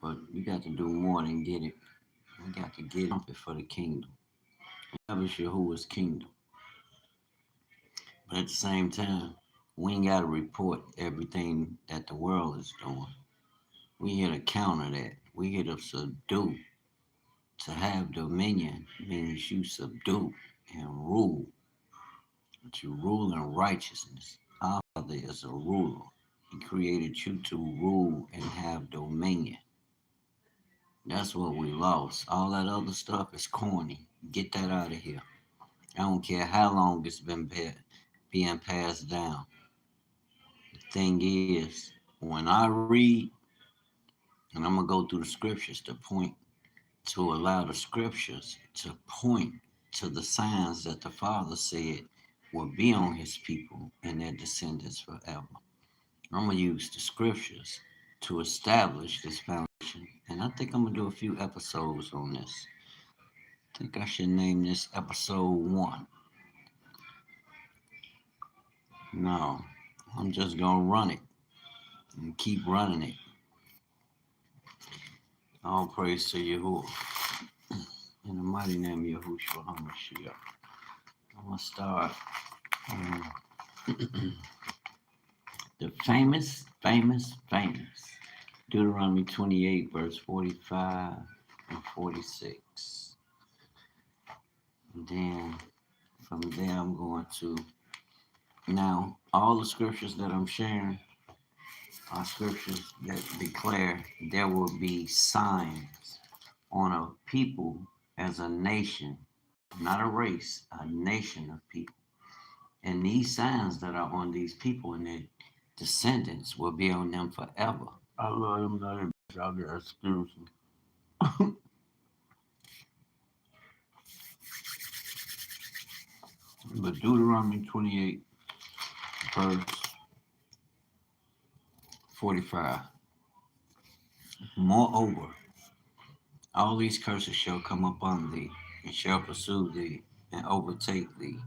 But we got to do more than get it. We got to get it for the kingdom. Establish Yahuwah's kingdom. But at the same time, we ain't got to report everything that the world is doing. We here to counter that. We here to subdue. To have dominion means you subdue and rule. But you rule in righteousness. Our Father is a ruler. He created you to rule and have dominion. That's what we lost. All that other stuff is corny. Get that out of here. I don't care how long it's been being passed down. The thing is, when I read, and I'm going to go through the scriptures to allow the scriptures to point to the signs that the Father said will be on his people and their descendants forever. I'm going to use the scriptures to establish this foundation. And I think I'm going to do a few episodes on this. I think I should name this episode 1. No, I'm just going to run it and keep running it. All praise to Yahuwah. In the mighty name of Yahushua HaMashiach. I'm going to start the famous Deuteronomy 28, verse 45 and 46. And then from there, I'm going to, now, all the scriptures that I'm sharing are scriptures that declare there will be signs on a people as a nation, not a race, a nation of people. And these signs that are on these people and their descendants will be on them forever. I love them that out there, excuse me. But Deuteronomy 28, verse 45. Moreover, all these curses shall come upon thee, and shall pursue thee, and overtake thee,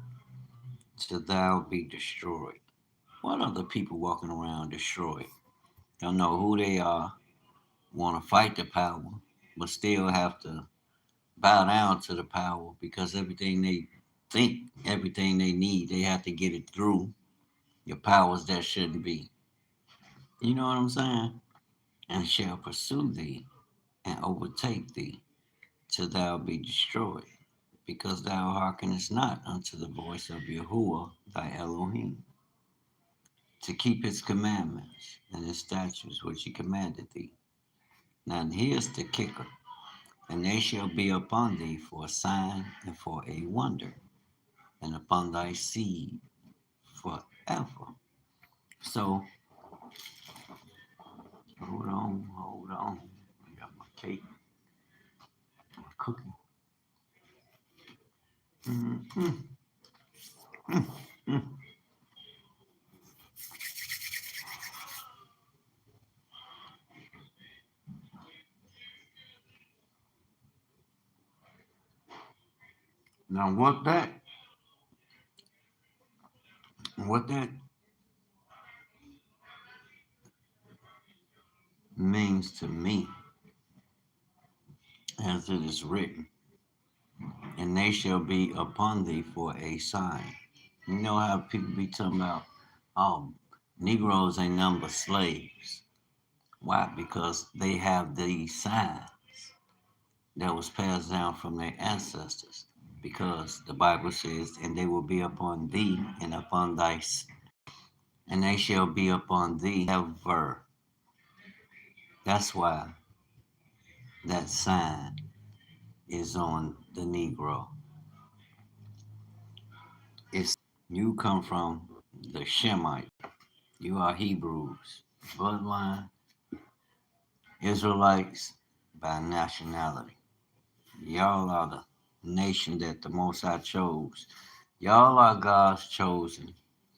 till thou be destroyed. What are the people walking around destroyed? Don't know who they are, want to fight the power, but still have to bow down to the power because everything they think, everything they need, they have to get it through your powers that shouldn't be. You know what I'm saying? And shall pursue thee and overtake thee till thou be destroyed, because thou hearkenest not unto the voice of Yahuwah thy Elohim, to keep his commandments and his statutes which he commanded thee. Now here's the kicker. And they shall be upon thee for a sign and for a wonder, and upon thy seed forever. So, hold on. I got my cake, my cookie. Now, what that means to me, as it is written, and they shall be upon thee for a sign. You know how people be talking about, oh, Negroes ain't nothing but slaves. Why? Because they have these signs that was passed down from their ancestors. Because the Bible says, and they will be upon thee and upon thy, and they shall be upon thee ever. That's why that sign is on the Negro. It's you come from the Shemite. You are Hebrews, bloodline, Israelites by nationality. Y'all are the nation that the Most High chose. Y'all are God's chosen,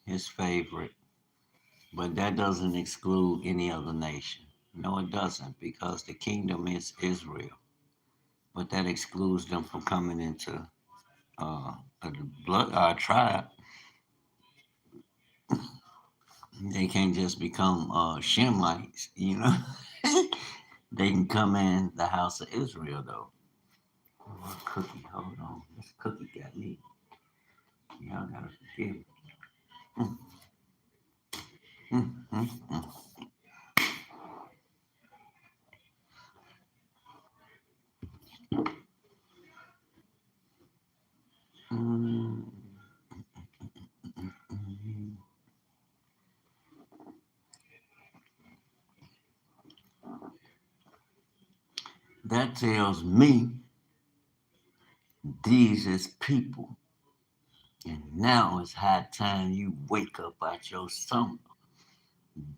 his favorite. But that doesn't exclude any other nation. No, it doesn't, because the kingdom is Israel. But that excludes them from coming into our tribe. They can't just become Shemites, you know. They can come in the house of Israel, though. Oh, Cookie, hold on. This Cookie got me. Y'all gotta forgive me. Mm, mm. Mm, mm. That tells me these is people. And now it's high time you wake up out your slumber.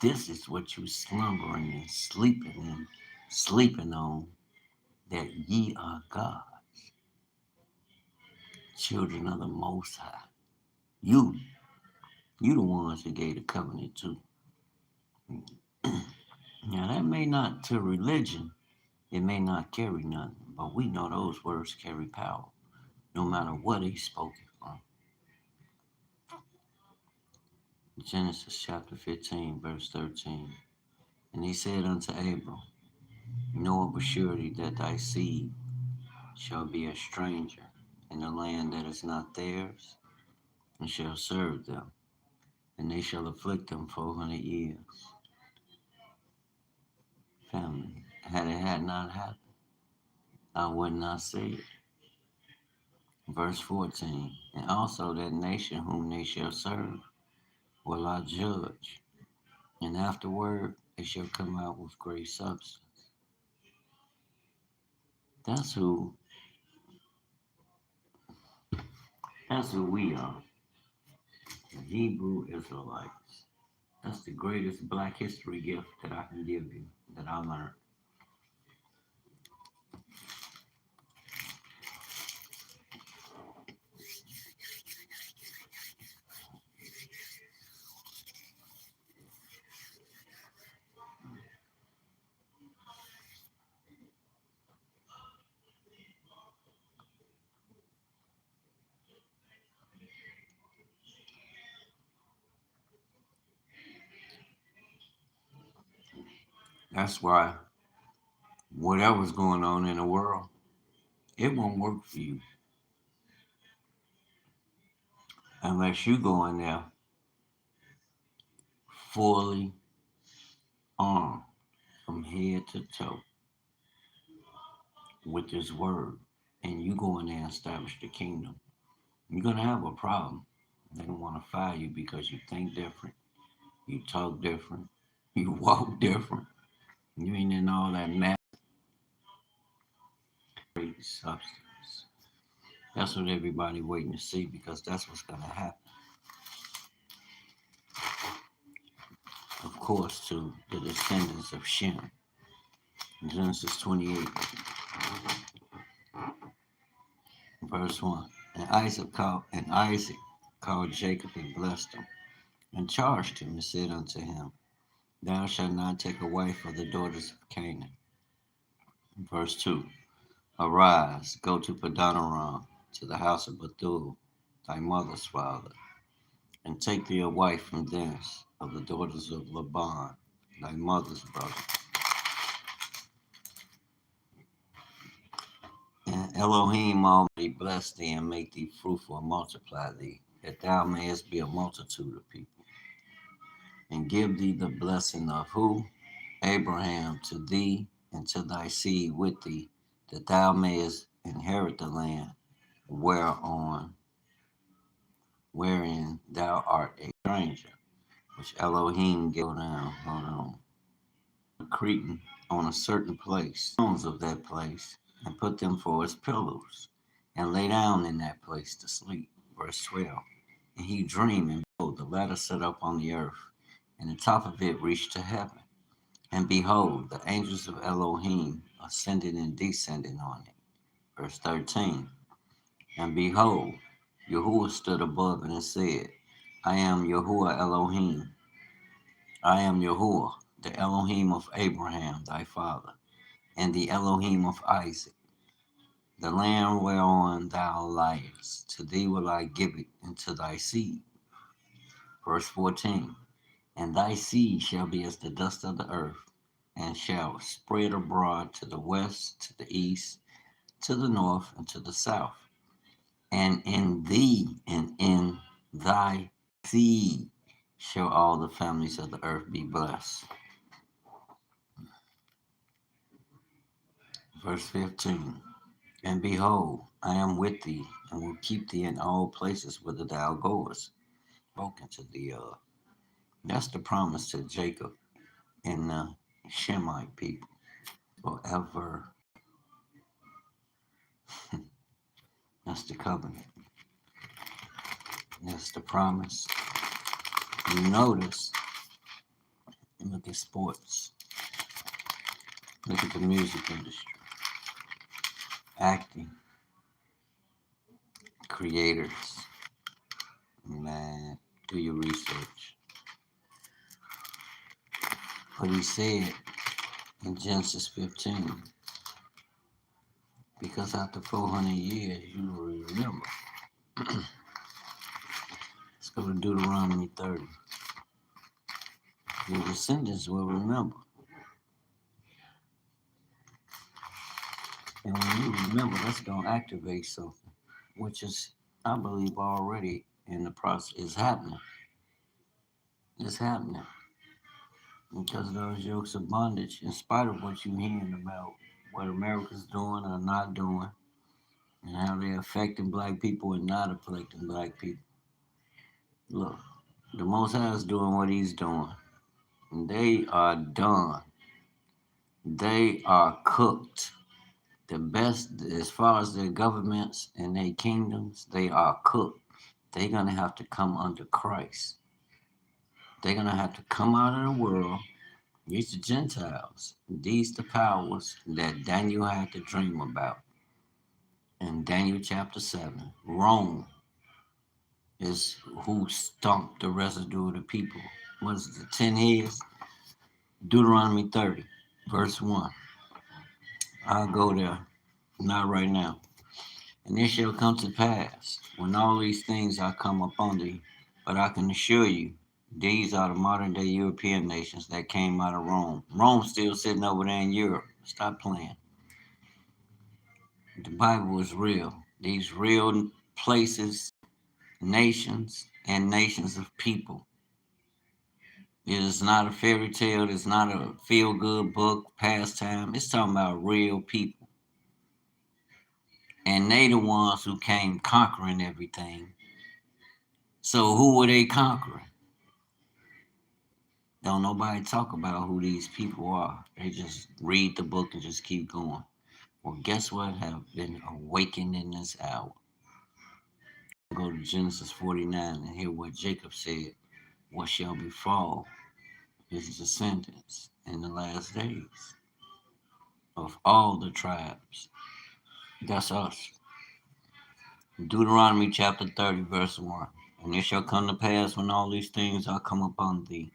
This is what you slumbering and sleeping on, that ye are God, children of the Most High. You, you the ones that gave the covenant to. Now that may not to religion, it may not carry nothing, but we know those words carry power, no matter what they spoken from. Genesis chapter 15, verse 13. And he said unto Abram, know of a surety that thy seed shall be a stranger in a land that is not theirs, and shall serve them, and they shall afflict them 400 years. Family, had not happened, I would not say it. Verse 14, and also that nation whom they shall serve will I judge, and afterward they shall come out with great substance. That's who that's who we are, the Hebrew Israelites. That's the greatest black history gift that I can give you, that I learned. That's why whatever's going on in the world, it won't work for you unless you go in there fully armed from head to toe with this word, and you go in there and establish the kingdom. You're gonna have a problem. They don't want to fire you because you think different, you talk different, you walk different. You ain't in all that math substance. That's what everybody waiting to see, because that's what's gonna happen. Of course, to the descendants of Shem. Genesis 28, verse 1. And Isaac called Jacob and blessed him, and charged him, and said unto him, thou shalt not take a wife of the daughters of Canaan. Verse 2. Arise, go to Padanaram, to the house of Bethuel, thy mother's father, and take thee a wife from thence of the daughters of Laban, thy mother's brother. And Elohim Almighty bless thee and make thee fruitful and multiply thee, that thou mayest be a multitude of people. And give thee the blessing of who? Abraham, to thee and to thy seed with thee, that thou mayest inherit the land wherein thou art a stranger, which Elohim gave down, hold on, Cretan on a certain place, stones of that place, and put them for his pillows, and lay down in that place to sleep. Verse 12. And he dreamed, and behold, the ladder set up on the earth, and the top of it reached to heaven. And behold, the angels of Elohim ascended and descended on it. Verse 13. And behold, Yahuwah stood above it and said, I am Yahuwah Elohim. I am Yahuwah, the Elohim of Abraham thy father, and the Elohim of Isaac. The land whereon thou liest, to thee will I give it into thy seed. Verse 14. And thy seed shall be as the dust of the earth, and shall spread abroad to the west, to the east, to the north, and to the south. And in thee and in thy seed shall all the families of the earth be blessed. Verse 15. And behold, I am with thee, and will keep thee in all places whither thou goest. Spoken to the that's the promise to Jacob and the Shemite people forever. That's the covenant. That's the promise. You notice, look at sports, look at the music industry, acting, creators. Man, do your research. But he said in Genesis 15, because after 400 years, you will remember. Let's go to Deuteronomy 30. Your descendants will remember. And when you remember, that's going to activate something, which is, I believe, already in the process. It's happening. It's happening. Because those yokes of bondage, in spite of what you're hearing about what America's doing or not doing, and how they're affecting black people and not affecting black people. Look, the Most High is doing what he's doing. They are done. They are cooked. The best, as far as their governments and their kingdoms, they are cooked. They're going to have to come under Christ. They're going to have to come out of the world. These the Gentiles. These the powers that Daniel had to dream about. In Daniel chapter 7, Rome is who stomped the residue of the people. What is it, 10 heads? Deuteronomy 30, verse 1. I'll go there, not right now. And it shall come to pass, when all these things are come upon thee, but I can assure you, these are the modern day European nations that came out of Rome. Rome's still sitting over there in Europe. Stop playing. The Bible is real. These real places, nations, and nations of people. It is not a fairy tale. It's not a feel-good book, pastime. It's talking about real people. And they the ones who came conquering everything. So who were they conquering? Don't nobody talk about who these people are. They just read the book and just keep going. Well, guess what have been awakened in this hour? Go to Genesis 49 and hear what Jacob said. What shall befall his descendants in the last days of all the tribes. That's us. Deuteronomy chapter 30, verse 1. And it shall come to pass when all these things are come upon thee,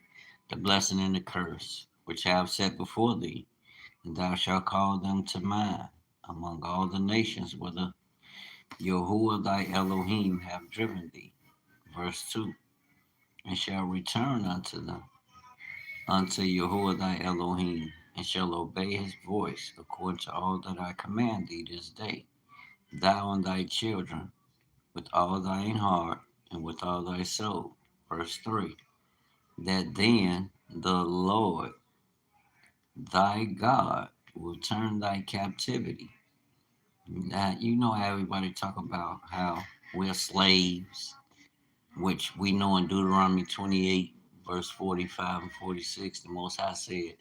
the blessing and the curse, which I have set before thee, and thou shalt call them to mind among all the nations whither Yahuwah thy Elohim have driven thee. Verse 2. And shall return unto them, unto Yahuwah thy Elohim, and shall obey his voice according to all that I command thee this day, thou and thy children, with all thine heart and with all thy soul. Verse 3. That then the Lord thy God will turn thy captivity. That you know how everybody talk about how we're slaves, which we know in Deuteronomy 28, verse 45 and 46, the Most High said,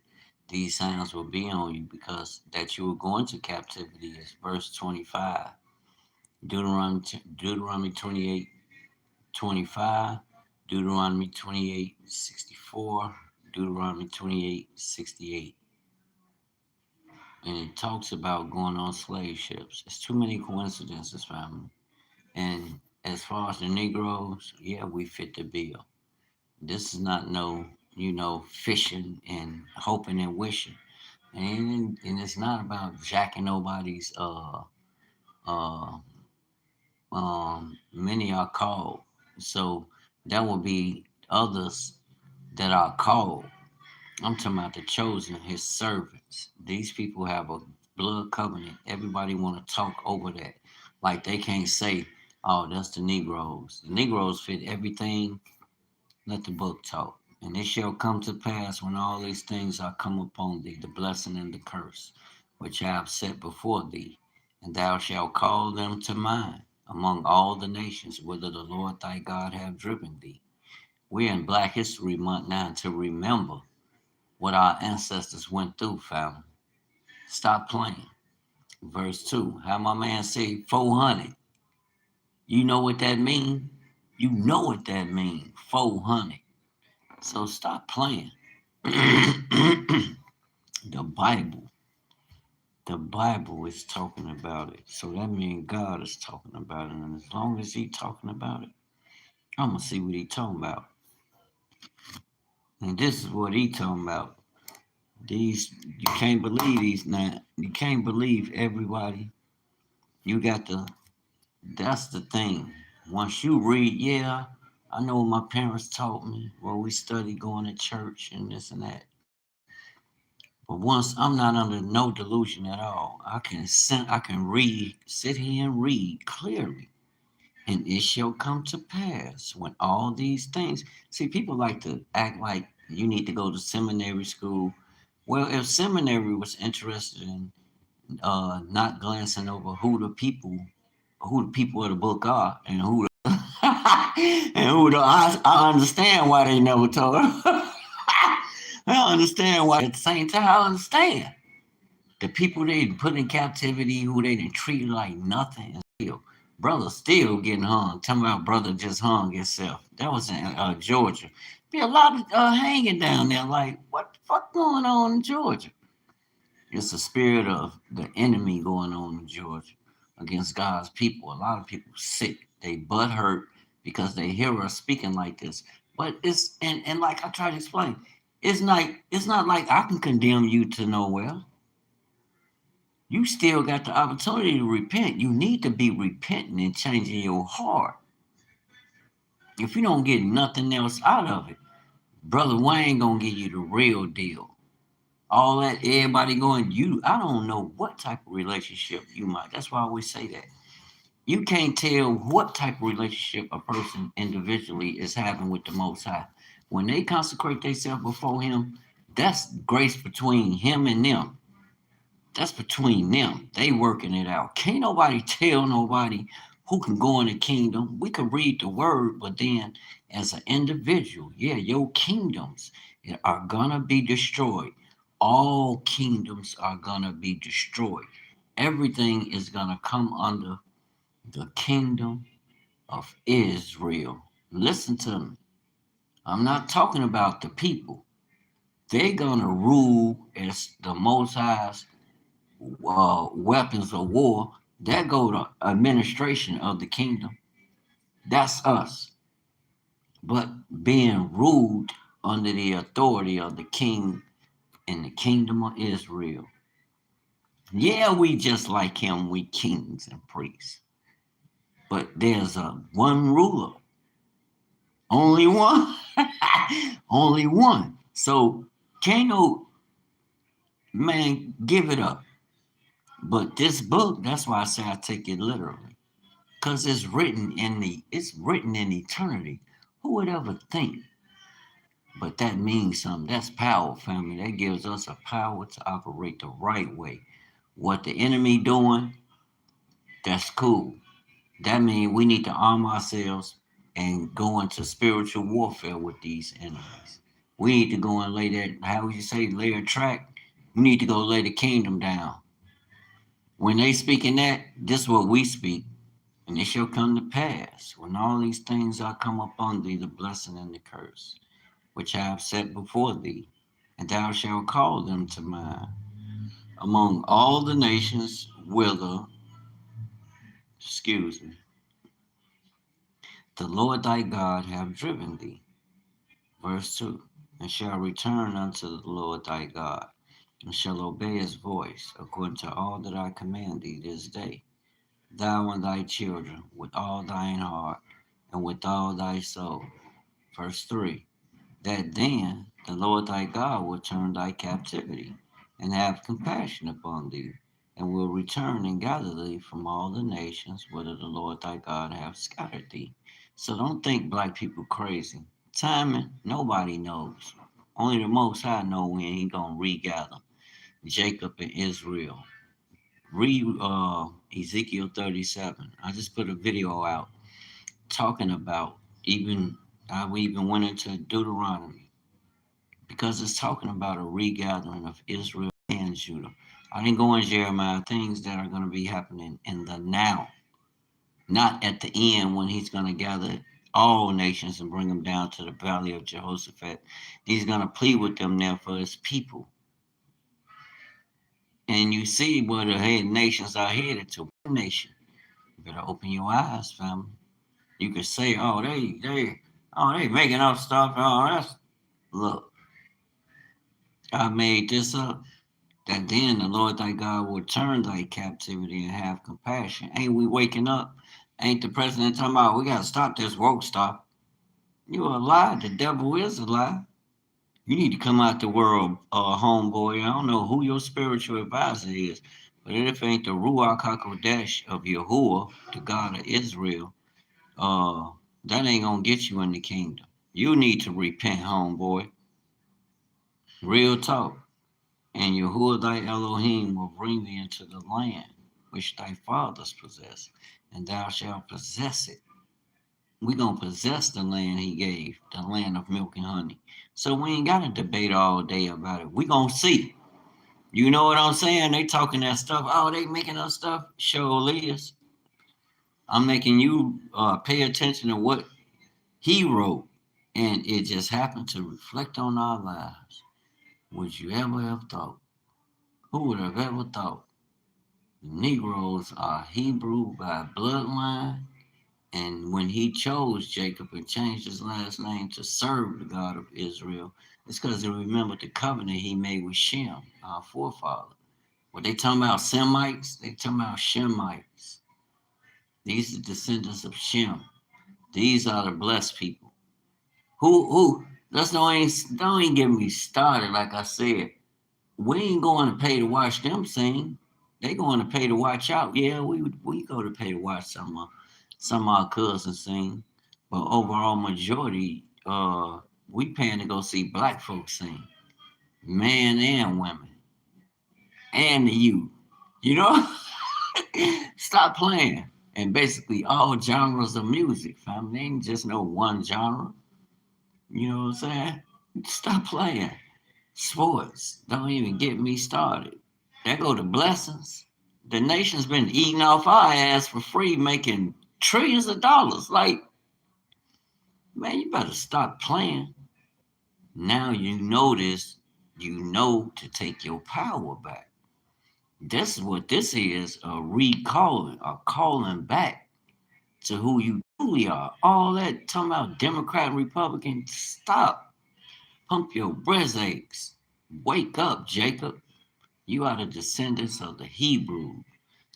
these signs will be on you because that you will go into captivity is verse 25. Deuteronomy 28, 25, Deuteronomy 28, 64, Deuteronomy 28, 68. And it talks about going on slave ships. It's too many coincidences, family. And as far as the Negroes, yeah, we fit the bill. This is not no, fishing and hoping and wishing. And it's not about jacking nobody's uh many are called. So that will be others that are called. I'm talking about the chosen, his servants. These people have a blood covenant. Everybody want to talk over that. Like they can't say, oh, that's the Negroes. The Negroes fit everything. Let the book talk. And it shall come to pass when all these things are come upon thee, the blessing and the curse, which I have set before thee, and thou shalt call them to mind among all the nations whither the Lord thy God hath driven thee. We're in Black History Month now to remember what our ancestors went through, family. Stop playing. Verse 2. How my man say 400. You know what that mean? You know what that mean. 400. So stop playing. the Bible. The Bible is talking about it. So that means God is talking about it. And as long as he talking about it, I'm gonna see what he talking about. And this is what he talking about. These you can't believe these now. You can't believe everybody. You got the That's the thing. Once you read, yeah, I know what my parents taught me. Well, we studied going to church and this and that. But once I'm not under no delusion at all, I can read, sit here and read clearly. And it shall come to pass when all these things. See, people like to act like you need to go to seminary school. Well, if seminary was interested in not glancing over who the people of the book are, and who the and who the I understand why they never told her. I understand why. At the same time, I understand the people they put in captivity, who they didn't treat like nothing, and still, brother still getting hung. Tell me about brother just hung himself. That was in Georgia. Be a lot of hanging down there. Like, what the fuck going on in Georgia? It's the spirit of the enemy going on in Georgia against God's people. A lot of people sick. They butt hurt because they hear us speaking like this. But and like I try to explain, it's not like I can condemn you to nowhere. You still got the opportunity to repent. You need to be repenting and changing your heart. If you don't get nothing else out of it, Brother Wayne gonna give you the real deal. All that everybody going, I don't know what type of relationship you might. That's why I always say that. You can't tell what type of relationship a person individually is having with the Most High. When they consecrate themselves before Him, that's grace between Him and them. That's between them. They working it out. Can't nobody tell nobody who can go in the kingdom. We can read the word, but then as an individual, yeah, your kingdoms are gonna be destroyed. All kingdoms are gonna be destroyed. Everything is gonna come under the kingdom of Israel. Listen to me. I'm not talking about the people. They're gonna rule as the Most High's weapons of war. That go to administration of the kingdom. That's us. But being ruled under the authority of the king in the kingdom of Israel. Yeah, we just like him, we kings and priests. But there's a one ruler. Only one. Only one. So can't no man give it up. But this book, that's why I say I take it literally. Because it's written in eternity. Who would ever think? But that means something. That's power, family. That gives us a power to operate the right way. What the enemy doing, that's cool. That means we need to arm ourselves and go into spiritual warfare with these enemies. We need to go and lay that, how would you say, lay a track? We need to go lay the kingdom down. When they speaking that, this is what we speak. And it shall come to pass, when all these things are come upon thee, the blessing and the curse, which I have set before thee, and thou shalt call them to mind among all the nations whither, excuse me, the Lord thy God hath driven thee. Verse 2. And shall return unto the Lord thy God, and shall obey his voice, according to all that I command thee this day, thou and thy children, with all thine heart, and with all thy soul. Verse 3. That then the Lord thy God will turn thy captivity, and have compassion upon thee, and will return and gather thee from all the nations whither the Lord thy God hath scattered thee. So don't think black people crazy. Timing, nobody knows. Only the Most High know when he gonna regather Jacob and Israel. Read Ezekiel 37. I just put a video out talking about even we even went into Deuteronomy because it's talking about a regathering of Israel and Judah. I didn't go in Jeremiah, things that are going to be happening in the now, not at the end when he's going to gather all nations and bring them down to the valley of Jehoshaphat. He's going to plead with them there for his people. And you see where the head nations are headed to. Nation. You better open your eyes, family. You could say, oh, they making up stuff. Oh, that's look. I made this up. That then the Lord thy God will turn thy captivity and have compassion. Ain't we waking up? Ain't the president talking about we gotta stop this woke stuff? You a lie. The devil is a lie. You need to come out the world, homeboy. I don't know who your spiritual advisor is, but if it ain't the Ruach HaKodesh of Yahuwah, the God of Israel, uh, that ain't gonna get you in the kingdom. You need to repent, homeboy. Real talk. And Yahuwah thy Elohim will bring thee into the land which thy fathers possessed, and thou shalt possess it. We're going to possess the land he gave, the land of milk and honey. So we ain't got to debate all day about it. We're going to see. You know what I'm saying? They talking that stuff. Oh, they making us stuff. Sure is. I'm making you pay attention to what he wrote. And it just happened to reflect on our lives. Would you ever have thought? Who would have ever thought? Negroes are Hebrew by bloodline, and when he chose Jacob and changed his last name to serve the God of Israel, it's because he remembered the covenant he made with Shem, our forefather. What they talking about Semites? They talking about Shemites. These are descendants of Shem. These are the blessed people. Who? Let's don't even get me started. Like I said, we ain't going to pay to watch them sing. They going to pay to watch out. Yeah, we go to pay to watch some of our cousins sing, but overall majority, we paying to go see black folks sing, men and women, and the youth. You know, stop playing. And basically all genres of music, fam. They ain't just no one genre. You know what I'm saying? Stop playing. Sports. Don't even get me started. There go the blessings. The nation's been eating off our ass for free, making trillions of dollars. Like, man, you better stop playing. Now you know this. You know to take your power back. This is what this is, a recalling, a calling back to who you truly are. All that talking about Democrat and Republican, stop. Pump your breast aches. Wake up, Jacob. You are the descendants of the Hebrew,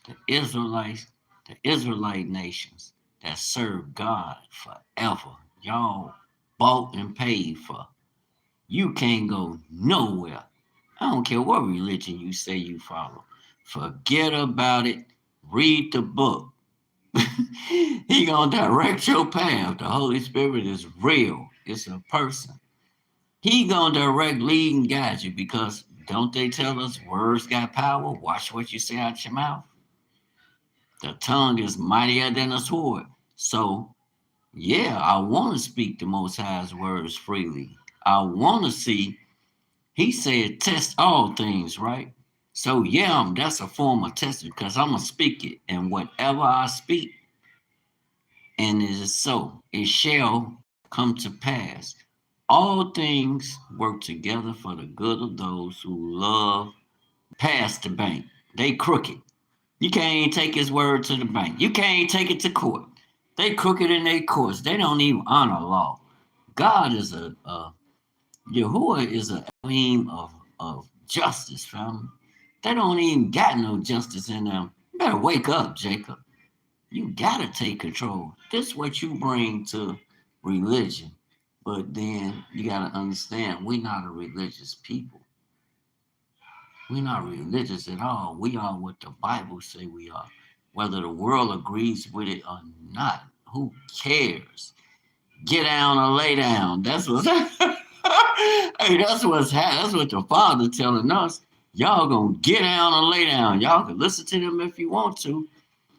the Israelites, the Israelite nations that serve God forever. Y'all bought and paid for. You can't go nowhere. I don't care what religion you say you follow. Forget about it. Read the book. He gonna direct your path. The Holy Spirit is real. It's a person. He gonna direct, lead, and guide you because don't they tell us words got power? Watch what you say out your mouth. The tongue is mightier than a sword. So, yeah, I want to speak the Most High's words freely. I want to see, he said, test all things, right? So, yeah, that's a form of testing because I'm going to speak it. And whatever I speak, and it is so, it shall come to pass. All things work together for the good of those who love past the bank. They crooked. You can't even take his word to the bank. You can't even take it to court. They crooked in their courts. They don't even honor law. God is Yahuwah is a Elohim of justice, fam. They don't even got no justice in them. You better wake up, Jacob. You gotta take control. This is what you bring to religion. But then you got to understand, we're not a religious people. We're not religious at all. We are what the Bible say we are. Whether the world agrees with it or not, who cares? Get down or lay down. That's what. Hey, that's what the Father telling us. Y'all gonna get down or lay down. Y'all can listen to them if you want to.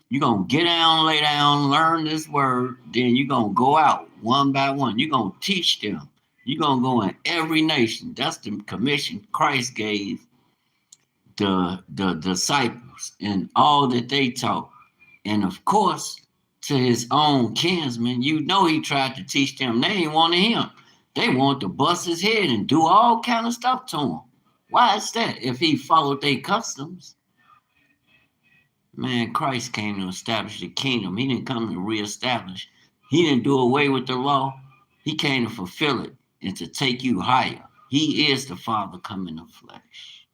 You're gonna get down, lay down, learn this word, then you're gonna go out one by one. You're gonna teach them. You're gonna go in every nation. That's the commission Christ gave the disciples and all that they taught. And of course, to his own kinsmen, you know he tried to teach them. They ain't wanted him. They want to bust his head and do all kind of stuff to him. Why is that? If he followed their customs, man, Christ came to establish the kingdom. He didn't come to reestablish. He didn't do away with the law. He came to fulfill it and to take you higher. He is the Father come in the flesh.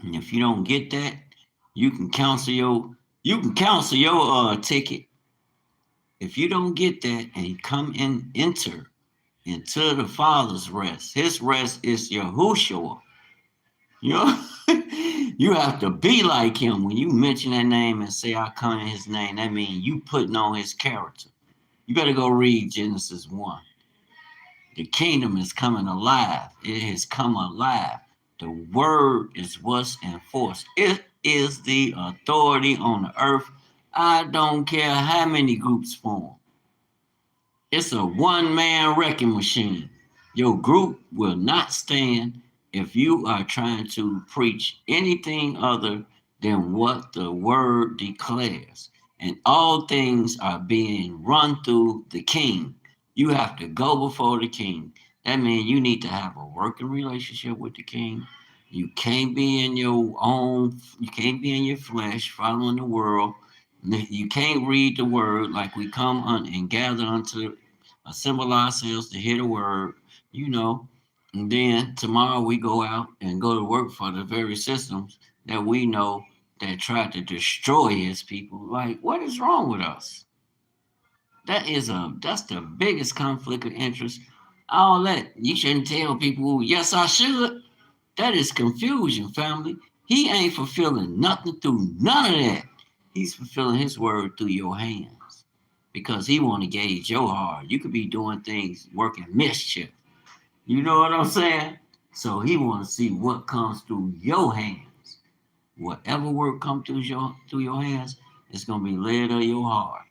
And if you don't get that, you can cancel your ticket. If you don't get that and come and enter into the Father's rest, his rest is Yahushua. You know, you have to be like him. When you mention that name and say, I come in his name, that means you putting on his character. You better go read Genesis 1. The kingdom is coming alive. It has come alive. The word is what's enforced. It is the authority on the earth. I don't care how many groups form. It's a one-man wrecking machine. Your group will not stand if you are trying to preach anything other than what the word declares. And all things are being run through the king. You have to go before the king. That means you need to have a working relationship with the king. You can't be in your flesh following the world. You can't read the word like we come on and gather unto assemble ourselves to hear the word, you know, and then tomorrow we go out and go to work for the very systems that we know that try to destroy his people. Like, what is wrong with us? That's the biggest conflict of interest. All that you shouldn't tell people, yes, I should. That is confusion, family. He ain't fulfilling nothing through none of that. He's fulfilling his word through your hands because he want to gauge your heart. You could be doing things working mischief. You know what I'm saying? So he want to see what comes through your hands. Whatever work comes through your hands, it's gonna be led of your heart.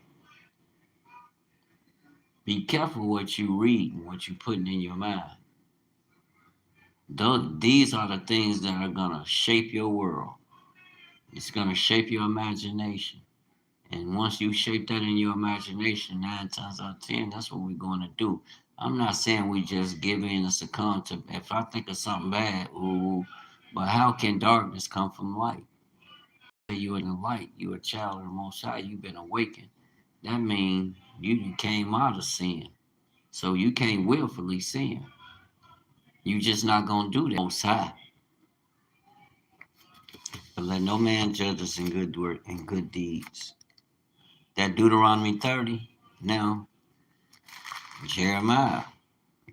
Be careful what you read and what you putting in your mind. These are the things that are gonna shape your world. It's gonna shape your imagination. And once you shape that in your imagination, 9 times out of 10, that's what we're going to do. I'm not saying we just give in and succumb to, if I think of something bad, ooh, but how can darkness come from light? You're in the light, you're a child of the Most High, you've been awakened. That means you came out of sin. So you can't willfully sin. You just not going to do that. Most High. But let no man judge us in good work and good deeds. That Deuteronomy 30, now Jeremiah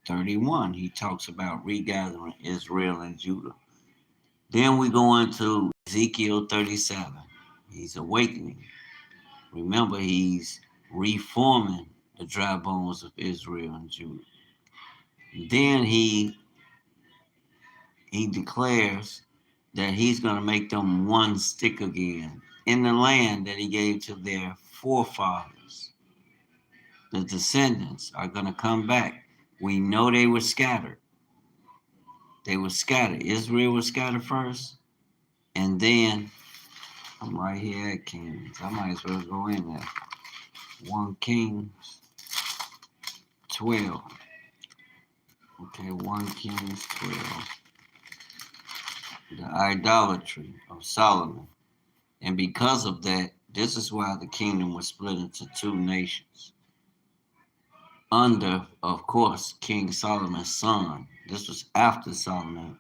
31, he talks about regathering Israel and Judah. Then we go into Ezekiel 37. He's awakening. Remember, he's reforming the dry bones of Israel and Judah. Then he declares that he's going to make them one stick again in the land that he gave to their forefathers. The descendants are going to come back. We know they were scattered. They were scattered. Israel was scattered first. And then, I'm right here at Kings. I might as well go in there. 1 Kings 12. Okay, 1 Kings 12. The idolatry of Solomon. And because of that, this is why the kingdom was split into two nations. Under, of course, King Solomon's son. This was after Solomon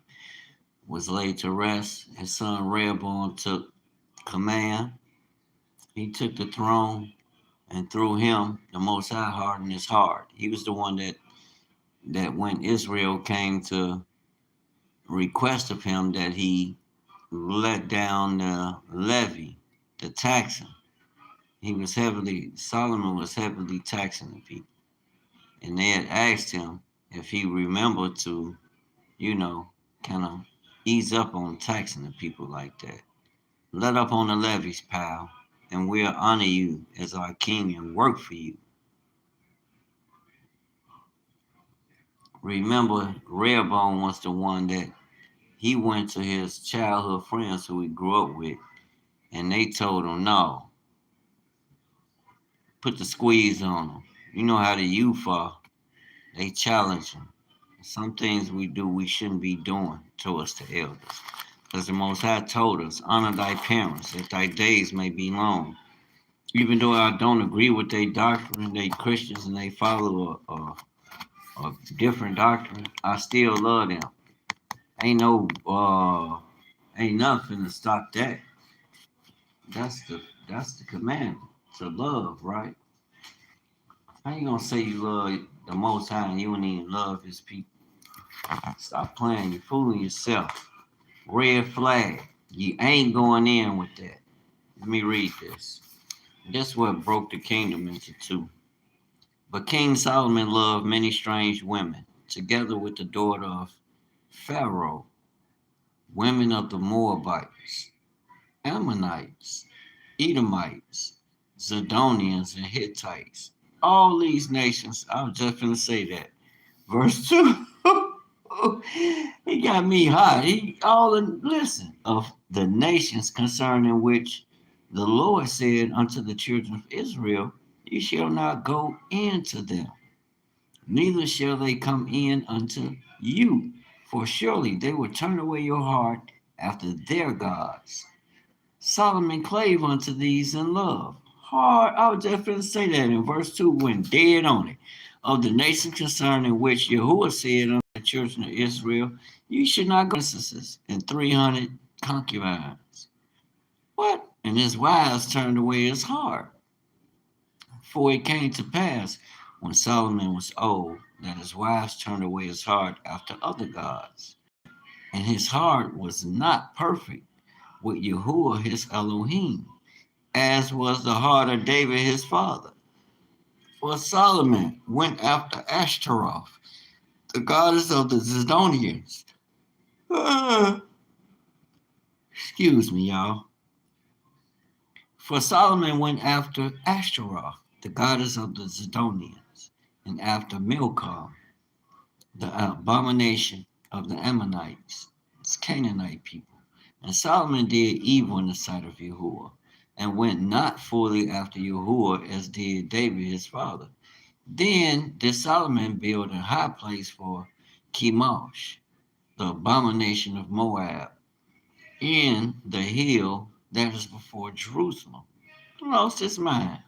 was laid to rest. His son Rehoboam took command. He took the throne, and through him, the Most High hardened his heart. He was the one that that when Israel came to request of him that he let down the levy, the taxing, Solomon was heavily taxing the people. And they had asked him if he remembered to, you know, kind of ease up on taxing the people like that. Let up on the levies, pal, and we'll honor you as our king and work for you. Remember, Rehoboam was the one that he went to his childhood friends who he grew up with, and they told him, no, put the squeeze on him. You know how the youth are. They challenge him. Some things we do we shouldn't be doing towards the elders. Because the Most High told us, honor thy parents, that thy days may be long. Even though I don't agree with their doctrine, they Christians and they follow a different doctrine, I still love them. Ain't no ain't nothing to stop that. That's the commandment to love, right? How you gonna say you love the Most High and you don't even love His people? Stop playing. You're fooling yourself. Red flag. You ain't going in with that. Let me read this. This what broke the kingdom into two. But King Solomon loved many strange women, together with the daughter of Pharaoh, women of the Moabites, Ammonites, Edomites, Zidonians, and Hittites. All these nations, I was just going to say that. Verse 2. He got me hot. Listen, of the nations concerning which the Lord said unto the children of Israel, you shall not go into them, neither shall they come in unto you. For surely they will turn away your heart after their gods. Solomon clave unto these in love. Hard, I was just going to say that in verse 2, went dead on it. Of the nation concerning which Yahuwah said unto the children of Israel, you should not go princesses and 300 concubines. What? And his wives turned away his heart. For it came to pass, when Solomon was old, that his wives turned away his heart after other gods. And his heart was not perfect with Yahuwah his Elohim, as was the heart of David his father. For Solomon went after Ashtaroth, the goddess of the Zidonians. Excuse me, y'all. For Solomon went after Ashtaroth, the goddess of the Zidonians, and after Milcah, the abomination of the Ammonites, its Canaanite people. And Solomon did evil in the sight of Yahuwah, and went not fully after Yahuwah as did David his father. Then did Solomon build a high place for Chemosh, the abomination of Moab, in the hill that is before Jerusalem. He lost his mind.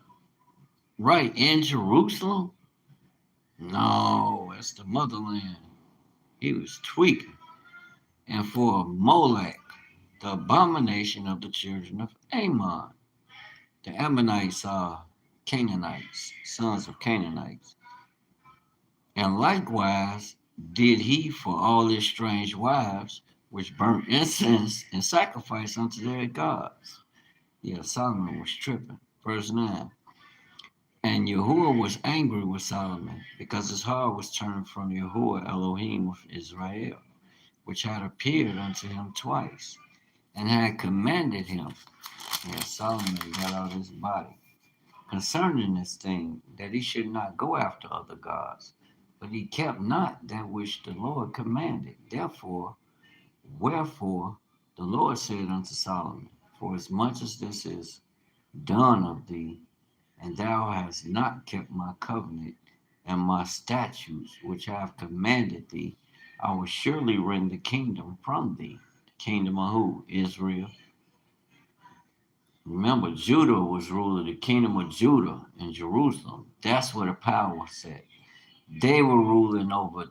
Right in Jerusalem? No, it's the motherland. He was tweaking. And for Molech, the abomination of the children of Ammon. The Ammonites are Canaanites, sons of Canaanites. And likewise did he for all his strange wives, which burnt incense and sacrificed unto their gods. Yeah, Solomon was tripping. Verse 9. And Yahuwah was angry with Solomon, because his heart was turned from Yahuwah Elohim of Israel, which had appeared unto him twice, and had commanded him. And Solomon got out his body concerning this thing, that he should not go after other gods. But he kept not that which the Lord commanded. Wherefore the Lord said unto Solomon, for as much as this is done of thee, and thou hast not kept my covenant and my statutes which I have commanded thee, I will surely rend the kingdom from thee. The kingdom of who? Israel. Remember, Judah was ruler, the kingdom of Judah in Jerusalem. That's where the power was at. They were ruling over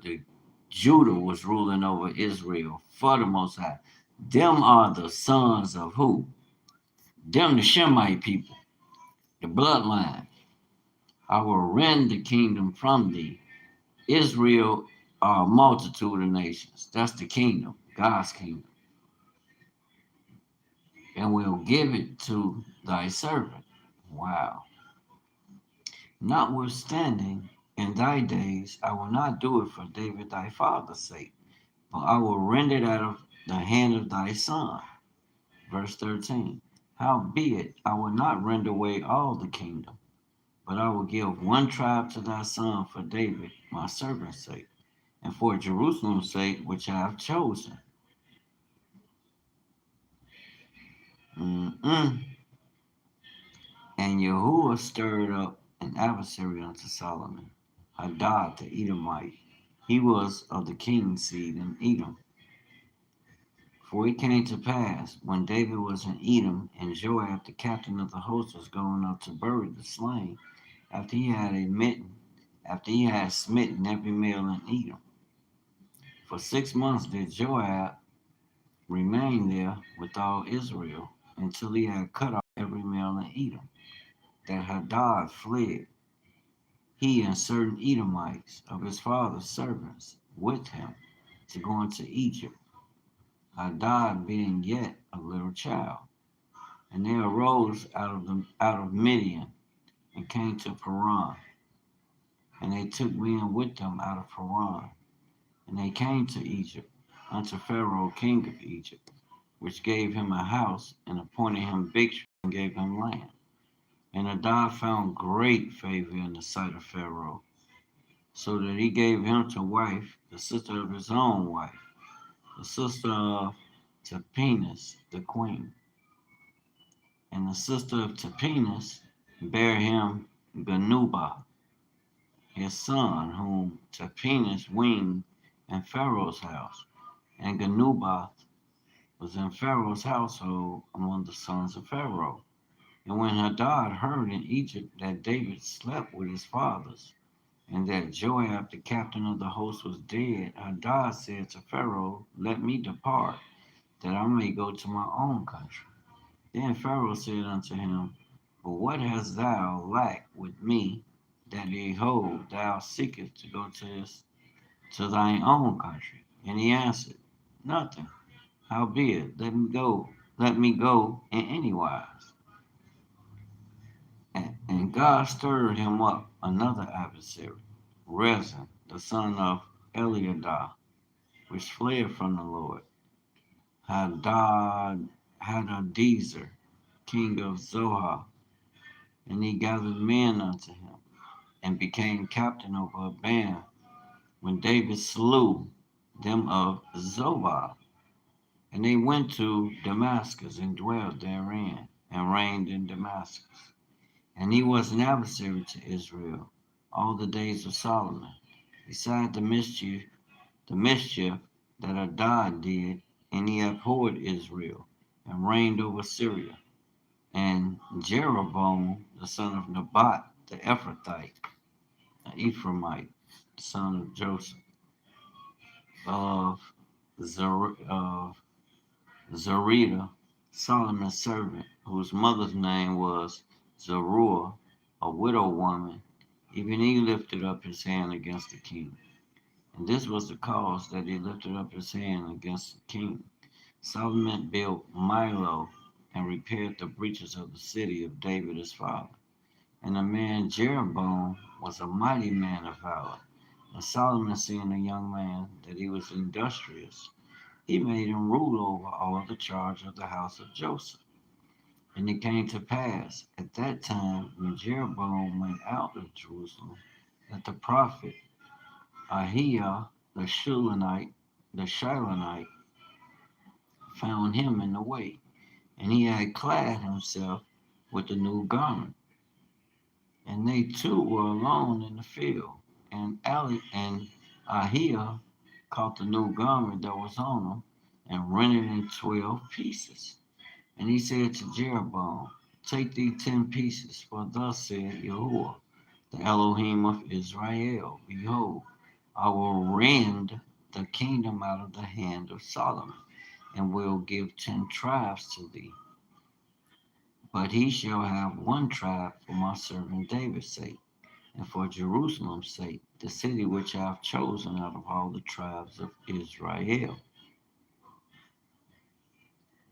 Judah was ruling over Israel for the Most High. Them are the sons of who? Them the Shemite people, the bloodline. I will rend the kingdom from thee. Israel are a multitude of nations. That's the kingdom, God's kingdom. And will give it to thy servant. Wow. Notwithstanding, in thy days I will not do it for David thy father's sake, but I will rend it out of the hand of thy son. Verse 13. Howbeit, I will not rend away all the kingdom, but I will give one tribe to thy son for David, my servant's sake, and for Jerusalem's sake, which I have chosen. Mm-mm. And Yahuwah stirred up an adversary unto Solomon, Hadad the Edomite. He was of the king's seed in Edom. For it came to pass, when David was in Edom, and Joab the captain of the host was going up to bury the slain, after he had smitten every male in Edom. For 6 months did Joab remain there with all Israel, until he had cut off every male in Edom. That Hadad fled, he and certain Edomites of his father's servants with him, to go into Egypt, Hadad being yet a little child. And they arose out of Midian, and came to Paran. And they took men with them out of Paran. And they came to Egypt, unto Pharaoh king of Egypt, which gave him a house, and appointed him victory, and gave him land. And Hadad found great favor in the sight of Pharaoh, so that he gave him to wife the sister of his own wife, the sister of Tapenes the queen. And the sister of Tapenes bare him Ganubah, his son, whom Tapenes weaned in Pharaoh's house. And Ganubah was in Pharaoh's household among the sons of Pharaoh. And when Hadad heard in Egypt that David slept with his fathers, and that Joab the captain of the host was dead, Hadad said to Pharaoh, Let me depart, that I may go to my own country. Then Pharaoh said unto him, But what hast thou lacked with me, that behold, thou seekest to go to thine own country? And he answered, Nothing. Howbeit, let me go in any wise. And God stirred him up another adversary, Rezin, the son of Eliadah, which fled from the Lord, Hadadezer, king of Zohar, and he gathered men unto him, and became captain over a band, when David slew them of Zobah. And they went to Damascus, and dwelt therein, and reigned in Damascus. And he was an adversary to Israel all the days of Solomon, beside the mischief that Hadad did, and he abhorred Israel, and reigned over Syria. And Jeroboam, the son of Nebat, the Ephrathite, an Ephraimite, the son of Joseph, of Zeruiah, Solomon's servant, whose mother's name was Zeruiah, a widow woman, even he lifted up his hand against the king. And this was the cause that he lifted up his hand against the king. Solomon built Milo, and repaired the breaches of the city of David his father. And the man Jeroboam was a mighty man of valor. And Solomon, seeing a young man that he was industrious, he made him rule over all the charge of the house of Joseph. And it came to pass at that time, when Jeroboam went out of Jerusalem, that the prophet Ahiah the Shilonite found him in the way, and he had clad himself with a new garment. And they two were alone in the field. And Ahiah caught the new garment that was on him, and rent it in 12 pieces. And he said to Jeroboam, Take thee 10 pieces, for thus said Yahuwah, the Elohim of Israel, Behold, I will rend the kingdom out of the hand of Solomon, and will give 10 tribes to thee. But he shall have one tribe for my servant David's sake, and for Jerusalem's sake, the city which I have chosen out of all the tribes of Israel,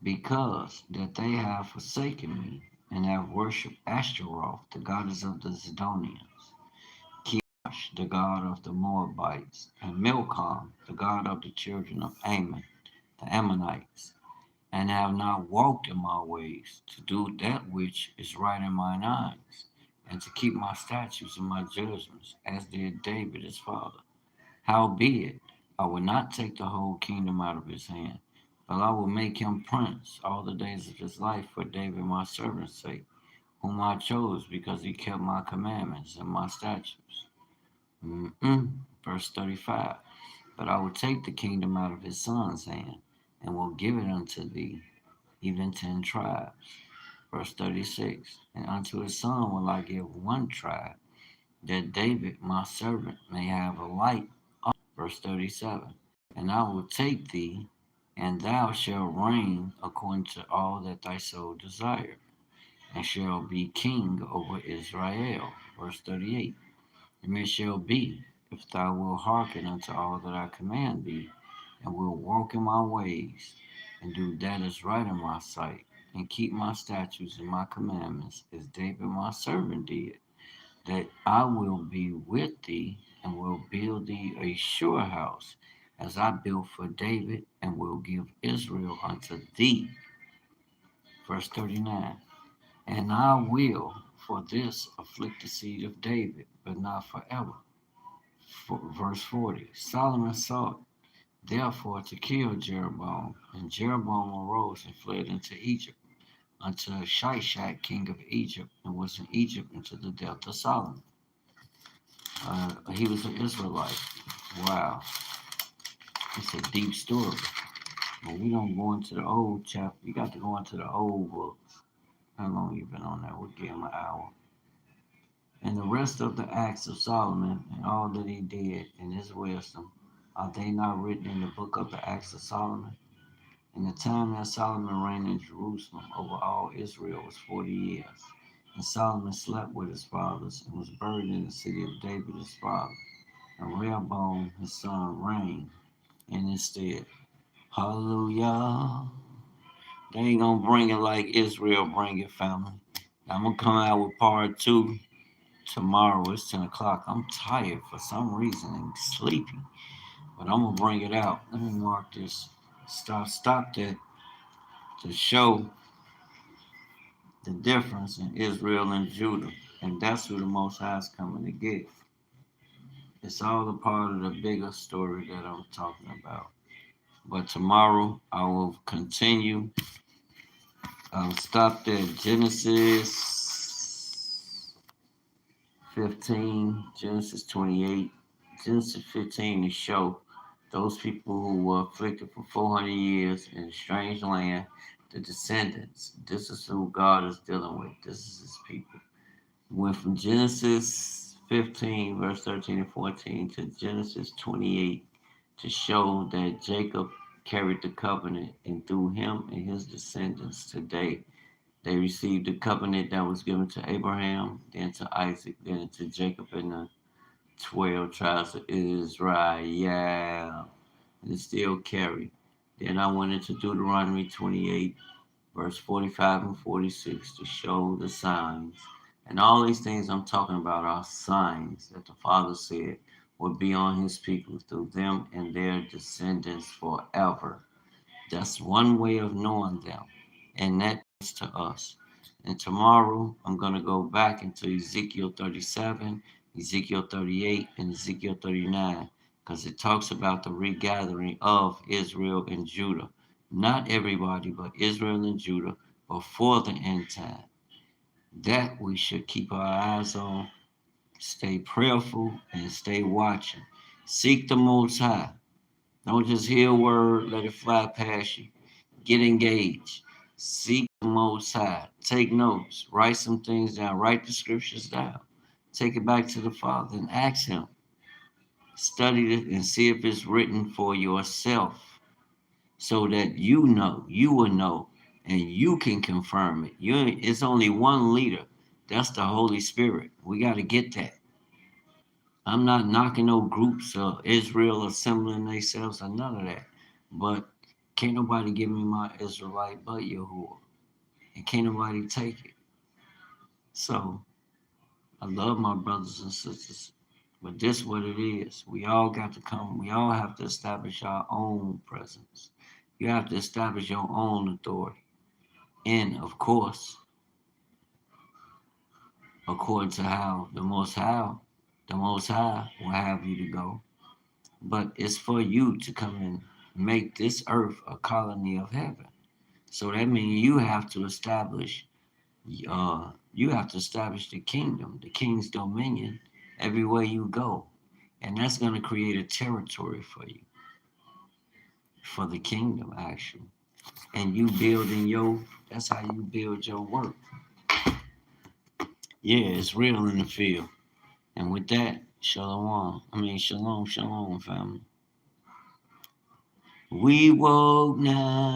because that they have forsaken me, and have worshipped Ashtaroth, the goddess of the Zidonians, Chemosh, the god of the Moabites, and Milcom, the god of the children of Ammon, the Ammonites, and have not walked in my ways, to do that which is right in mine eyes, and to keep my statutes and my judgments, as did David his father. Howbeit, I will not take the whole kingdom out of his hand, but I will make him prince all the days of his life for David my servant's sake, whom I chose because he kept my commandments and my statutes. Verse 35. But I will take the kingdom out of his son's hand, and will give it unto thee, even 10 tribes. Verse 36. And unto his son will I give one tribe, that David my servant may have a light. Verse 37. And I will take thee, and thou shalt reign according to all that thy soul desire, and shall be king over Israel. Verse 38. And it shall be, if thou wilt hearken unto all that I command thee, and wilt walk in my ways, and do that is right in my sight, and keep my statutes and my commandments, as David my servant did, that I will be with thee, and will build thee a sure house, as I built for David, and will give Israel unto thee. Verse 39. And I will for this afflict the seed of David, but not forever. Verse 40. Solomon sought therefore to kill Jeroboam, and Jeroboam arose and fled into Egypt, unto Shishak king of Egypt, and was in Egypt until the death of Solomon. He was an Israelite. Wow, it's a deep story. But we don't go into the old chapter. You got to go into the old books. How long you been on that? We'll give him an hour. And the rest of the acts of Solomon, and all that he did in his wisdom, are they not written in the book of the acts of Solomon? And the time that Solomon reigned in Jerusalem over all Israel was 40 years. And Solomon slept with his fathers, and was buried in the city of David his father. And Rehoboam his son reigned in his stead. Hallelujah. They ain't gonna bring it like Israel bring it, family. I'm gonna come out with part 2 tomorrow. It's 10 o'clock. I'm tired for some reason and sleepy, but I'm gonna bring it out. Let me mark this. Stop that, to show the difference in Israel and Judah. And that's who the Most High is coming to get. It's all a part of the bigger story that I'm talking about. But tomorrow I will continue. I'll stop there. Genesis 15, Genesis 28, Genesis 15 to show those people who were afflicted for 400 years in a strange land, the descendants. This is who God is dealing with. This is his people. Went from Genesis 15, verse 13 and 14 to Genesis 28 to show that Jacob carried the covenant, and through him and his descendants today, they received the covenant that was given to Abraham, then to Isaac, then to Jacob and the 12 tribes of Israel. Yeah, and it still carried. Then I went into Deuteronomy 28, verse 45 and 46 to show the signs. And all these things I'm talking about are signs that the Father said would be on his people through them and their descendants forever. That's one way of knowing them, and that is to us. And tomorrow I'm going to go back into Ezekiel 37, Ezekiel 38, and Ezekiel 39, because it talks about the regathering of Israel and Judah. Not everybody, but Israel and Judah before the end time. That we should keep our eyes on, stay prayerful, and stay watching. Seek the Most High. Don't just hear a word, let it fly past you. Get engaged. Seek the Most High. Take notes. Write some things down. Write the scriptures down. Take it back to the Father and ask him. Study it and see if it's written for yourself, so that you will know, and you can confirm it. It's only one leader. That's the Holy Spirit. We got to get that. I'm not knocking no groups of Israel assembling themselves or none of that. But can't nobody give me my Israelite but Yahuwah. And can't nobody take it. So I love my brothers and sisters. But this what it is. We all got to come. We all have to establish our own presence. You have to establish your own authority. And of course, according to how the Most High will have you to go. But it's for you to come and make this earth a colony of heaven. So that means you have to establish the kingdom, the king's dominion, everywhere you go, and that's going to create a territory for you, for the kingdom actually. And you building your, that's how you build your work. Yeah, it's real in the field. And with that, shalom, family. We woke now.